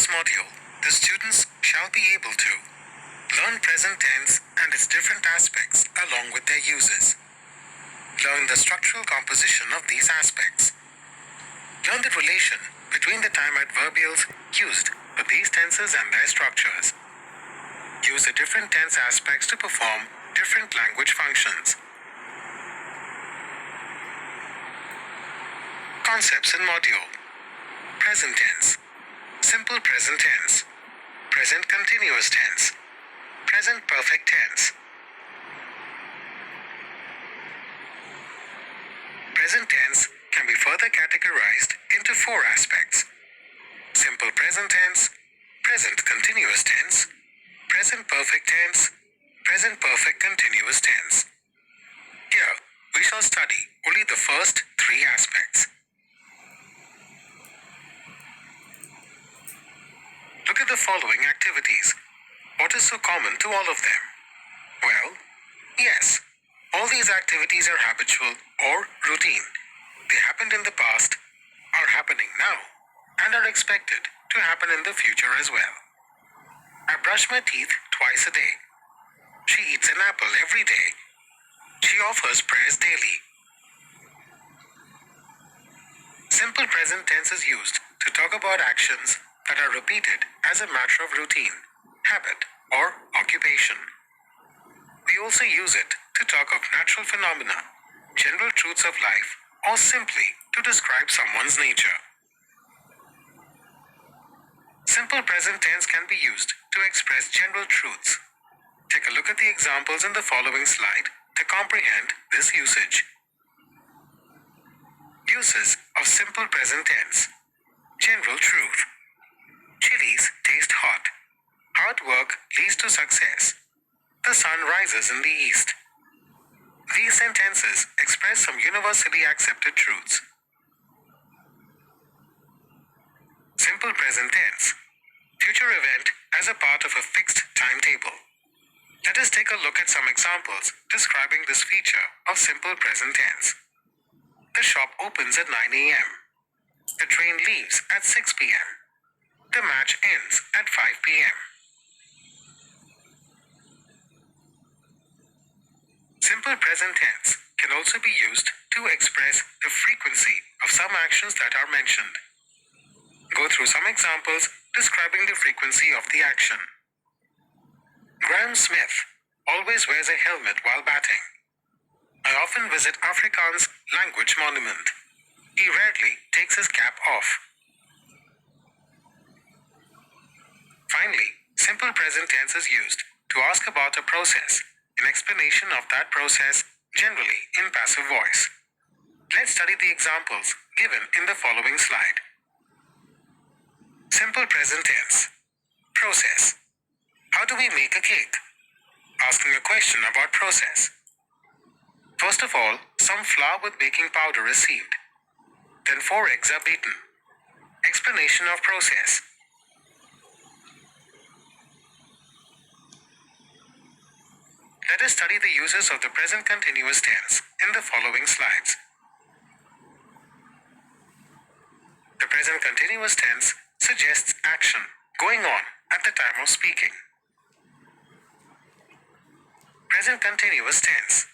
this module, the students shall be able to learn present tense and its different aspects along with their uses. Learn the structural composition of these aspects. Learn the relation between the time adverbials used for these tenses and their structures. Use the different tense aspects to perform different language functions. Concepts in module. Present tense. Simple present tense. Present continuous tense. Present perfect tense. Present tense can be further categorized into four aspects: simple present tense, present continuous tense, present perfect tense, present perfect continuous tense. Here, we shall study only the first three aspects. Look at the following activities. What is so common to all of them? Well, yes, all these activities are habitual or routine. They happened in the past, are happening now, and are expected to happen in the future as well. I brush my teeth twice a day. She eats an apple every day. She offers prayers daily. Simple present tense is used to talk about actions that are repeated as a matter of routine, habit, or occupation. We also use it to talk of natural phenomena, general truths of life, or simply to describe someone's nature. Simple present tense can be used to express general truths. Take a look at the examples in the following slide to comprehend this usage. Uses of simple present tense. General truth. Chilies taste hot. Hard work leads to success. The sun rises in the east. These sentences express some universally accepted truths. Simple present tense. Future event as a part of a fixed timetable. Let us take a look at some examples describing this feature of simple present tense. The shop opens at 9 a.m. The train leaves at 6 p.m. The match ends at 5 p.m. Simple present tense can also be used to express the frequency of some actions that are mentioned. Go through some examples describing the frequency of the action. Graham Smith always wears a helmet while batting. I often visit Afrikaans language monument. He rarely takes his cap off. Finally, simple present tense is used to ask about a process, an explanation of that process, generally in passive voice. Let's study the examples given in the following slide. Simple present tense. Process. How do we make a cake? Asking a question about process. First of all, some flour with baking powder is sieved. Then 4 eggs are beaten. Explanation of process. Let us study the uses of the present continuous tense in the following slides. The present continuous tense suggests action going on at the time of speaking. Present continuous tense.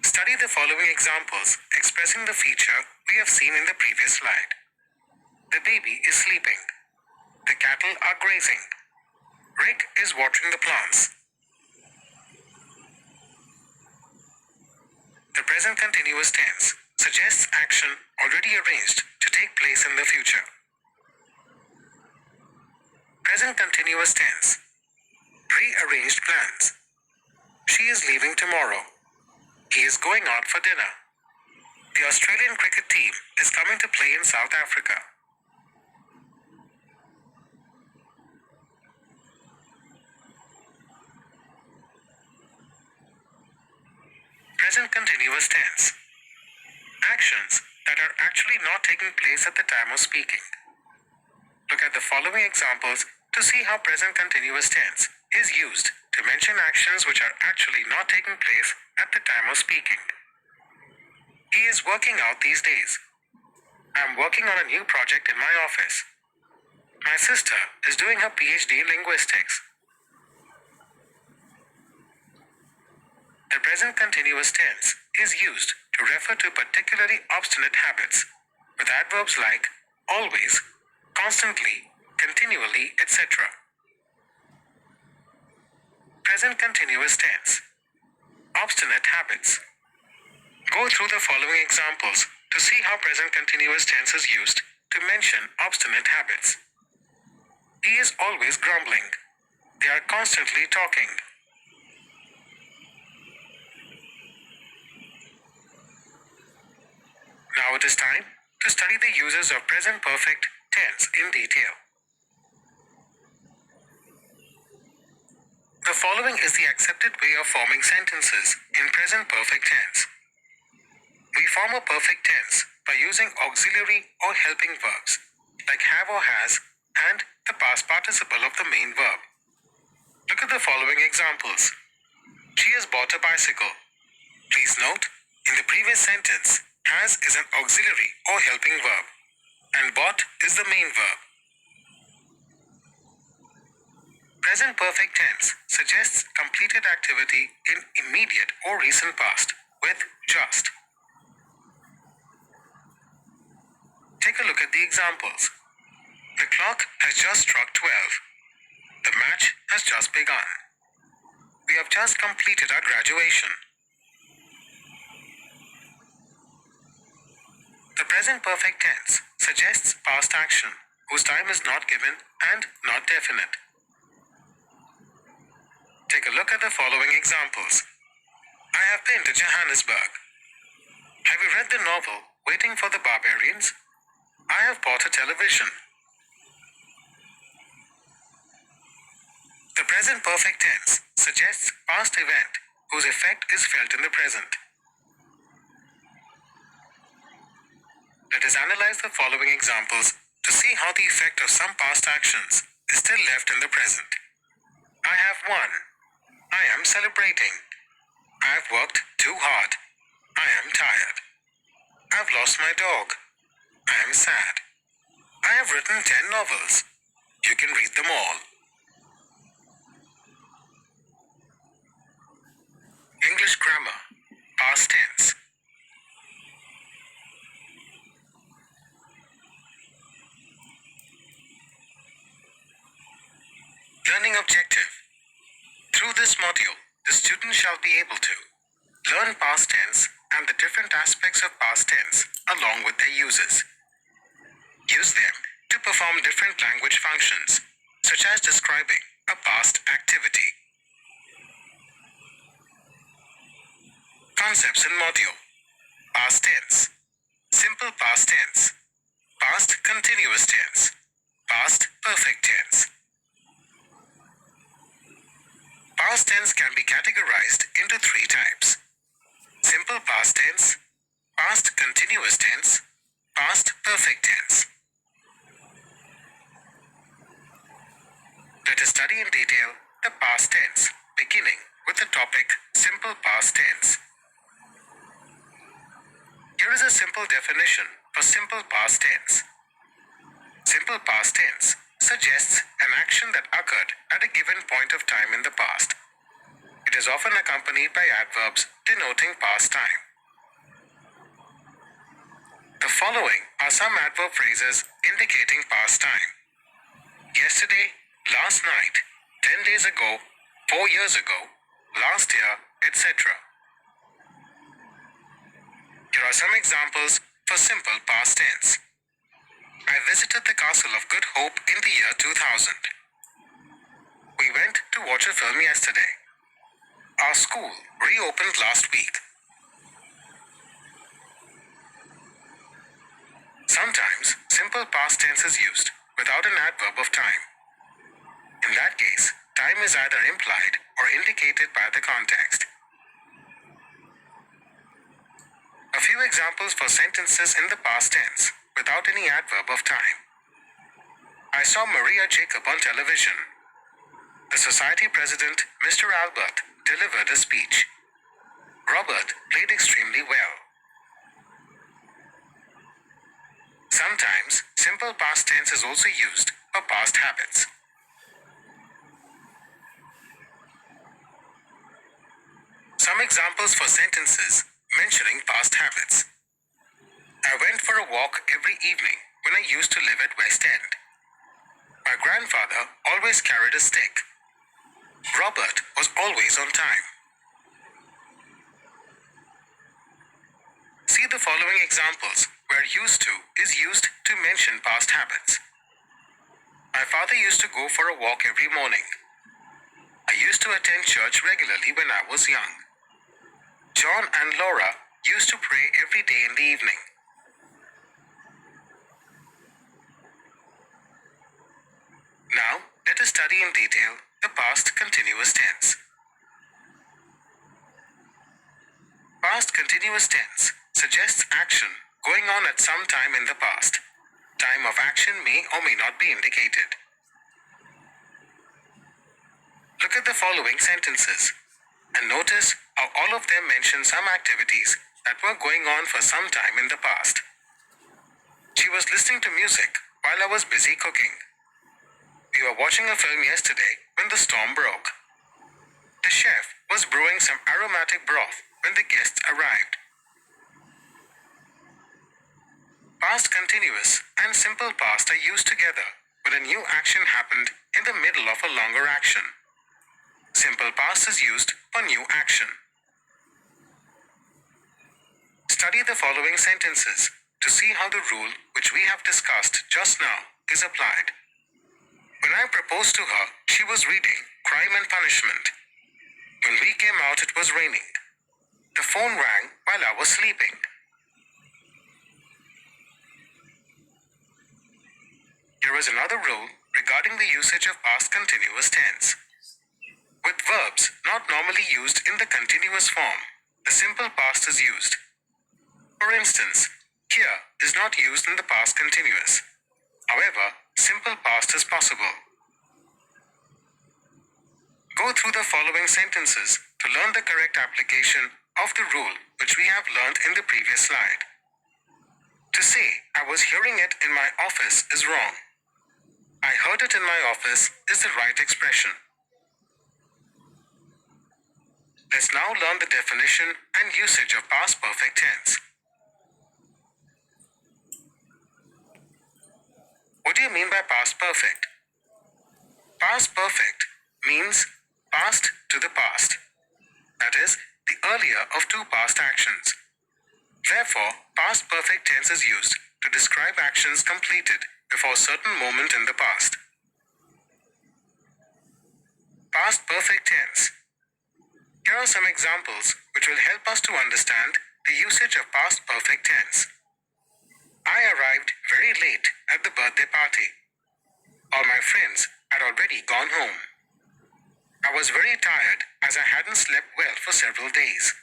Study the following examples expressing the feature we have seen in the previous slide. The baby is sleeping. The cattle are grazing. Rick is watering the plants. The present continuous tense suggests action already arranged to take place in the future. Present continuous tense. Pre-arranged plans. She is leaving tomorrow. He is going out for dinner. The Australian cricket team is coming to play in South Africa. Present continuous tense. Actions that are actually not taking place at the time of speaking. Look at the following examples to see how present continuous tense is used to mention actions which are actually not taking place at the time of speaking. He is working out these days. I am working on a new project in my office. My sister is doing her PhD in linguistics. The present continuous tense is used to refer to particularly obstinate habits with adverbs like always, constantly, continually, etc. Present continuous tense. Obstinate habits. Go through the following examples to see how present continuous tense is used to mention obstinate habits. He is always grumbling. They are constantly talking. Now it is time to study the uses of present perfect tense in detail. The following is the accepted way of forming sentences in present perfect tense. We form a perfect tense by using auxiliary or helping verbs like have or has and the past participle of the main verb. Look at the following examples. She has bought a bicycle. Please note, in the previous sentence, has is an auxiliary or helping verb and bought is the main verb. Present perfect tense suggests completed activity in immediate or recent past with just. Take a look at the examples. The clock has just struck 12. The match has just begun. We have just completed our graduation. The present perfect tense suggests past action whose time is not given and not definite. Take a look at the following examples. I have been to Johannesburg. Have you read the novel Waiting for the Barbarians? I have bought a television. The present perfect tense suggests past event whose effect is felt in the present. Let us analyze the following examples to see how the effect of some past actions is still left in the present. I have won. I am celebrating. I have worked too hard. I am tired. I've lost my dog. I am sad. I have written 10 novels. You can read them all. English grammar, past tense. Learning objective. Through this module, the student shall be able to learn past tense and the different aspects of past tense along with their uses. Use them to perform different language functions, such as describing a past activity. Concepts in module. Past tense. Simple past tense. Past continuous tense. Past perfect tense. Past tense can be categorized into 3 types. Simple past tense, past continuous tense, past perfect tense. Let us study in detail the past tense, beginning with the topic simple past tense. Here is a simple definition for simple past tense. Simple past tense suggests an action that occurred at a given point of time in the past. It is often accompanied by adverbs denoting past time. The following are some adverb phrases indicating past time. Yesterday, last night, 10 days ago, 4 years ago, last year, etc. Here are some examples for simple past tense. I visited the Castle of Good Hope in the year 2000. We went to watch a film yesterday. Our school reopened last week. Sometimes simple past tense is used without an adverb of time. In that case, time is either implied or indicated by the context. A few examples for sentences in the past tense without any adverb of time. I saw Maria Jacob on television. The society president, Mr. Albert, delivered a speech. Robert played extremely well. Sometimes, simple past tense is also used or past habits. Some examples for sentences mentioning past habits. I went for a walk every evening when I used to live at West End. My grandfather always carried a stick. Robert was always on time. See the following examples where used to is used to mention past habits. My father used to go for a walk every morning. I used to attend church regularly when I was young. John and Laura used to pray every day in the evening. Now, let us study in detail the past continuous tense. Past continuous tense suggests action going on at some time in the past. Time of action may or may not be indicated. Look at the following sentences and notice how all of them mention some activities that were going on for some time in the past. She was listening to music while I was busy cooking. We were watching a film yesterday when the storm broke. The chef was brewing some aromatic broth when the guests arrived. Past continuous and simple past are used together when a new action happened in the middle of a longer action. Simple past is used for new action. Study the following sentences to see how the rule which we have discussed just now is applied. When I proposed to her, she was reading Crime and Punishment. When we came out, it was raining. The phone rang while I was sleeping. Here is another rule regarding the usage of past continuous tense. With verbs not normally used in the continuous form, the simple past is used. For instance, here is not used in the past continuous. However, simple past is possible. Go through the following sentences to learn the correct application of the rule which we have learned in the previous slide. To say, I was hearing it in my office is wrong. I heard it in my office is the right expression. Let's now learn the definition and usage of past perfect tense. What do you mean by past perfect? Past perfect means past to the past. That is, the earlier of two past actions. Therefore, past perfect tense is used to describe actions completed before a certain moment in the past. Past perfect tense. Here are some examples which will help us to understand the usage of past perfect tense. I arrived very late at the birthday party. All my friends had already gone home. I was very tired as I hadn't slept well for several days.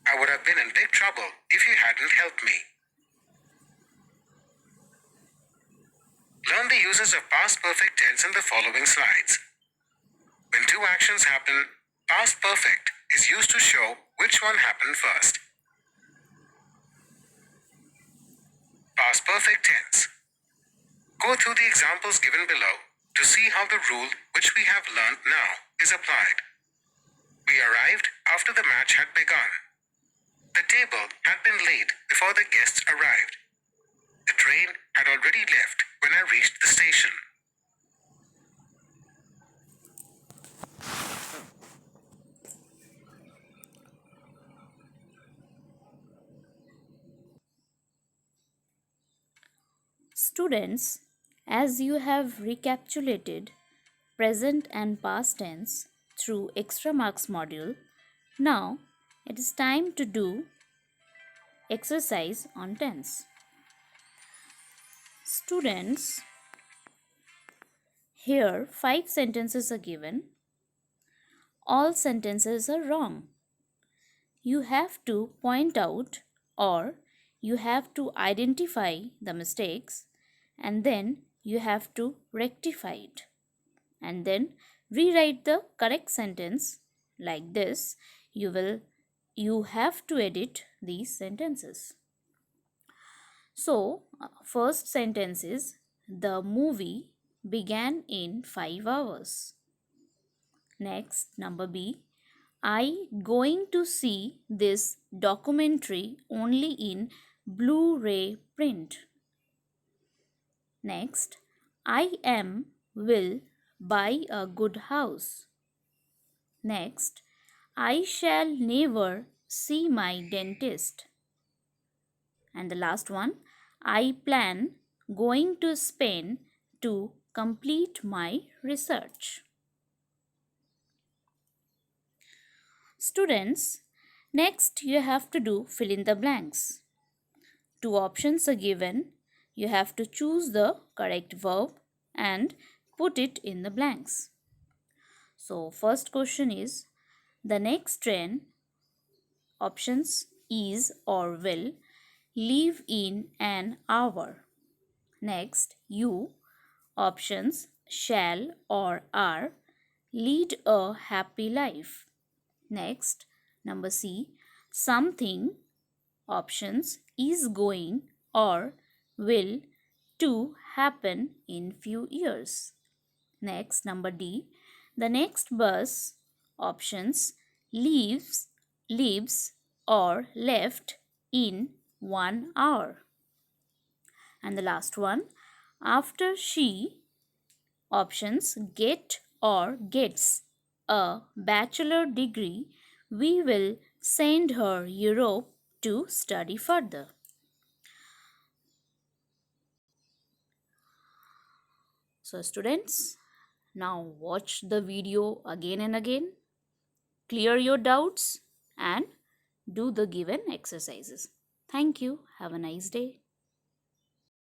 I would have been in big trouble if you hadn't helped me. Learn the uses of past perfect tense in the following slides. When two actions happen, past perfect is used to show which one happened first. Past perfect tense. Go through the examples given below to see how the rule which we have learned now is applied. We arrived after the match had begun. The table had been laid before the guests arrived. The train had already left when I reached the station. Students, as you have recapitulated present and past tense through Extramarks module, now it is time to do exercise on tense. Students, here 5 sentences are given. All sentences are wrong. You have to point out or you have to identify the mistakes and then you have to rectify it. And then rewrite the correct sentence like this. You have to edit these sentences. So, first sentence is the movie began in 5 hours. Next, number B. I going to see this documentary only in Blu-ray print. Next, I am will buy a good house. Next, I shall never see my dentist. And the last one, I plan going to Spain to complete my research. Students, next you have to do fill in the blanks. Two options are given. You have to choose the correct verb and put it in the blanks. So first question is, the next train, options is or will, leave in an hour. Next, you, options shall or are, lead a happy life. Next, number C, something, options is going or will to happen in few years. Next, number D, the next bus, options leaves or left in 1 hour. And the last one, after she, options get or gets a bachelor degree, we will send her Europe to study further. So students, now watch the video again and again, clear your doubts and do the given exercises. Thank you. Have a nice day.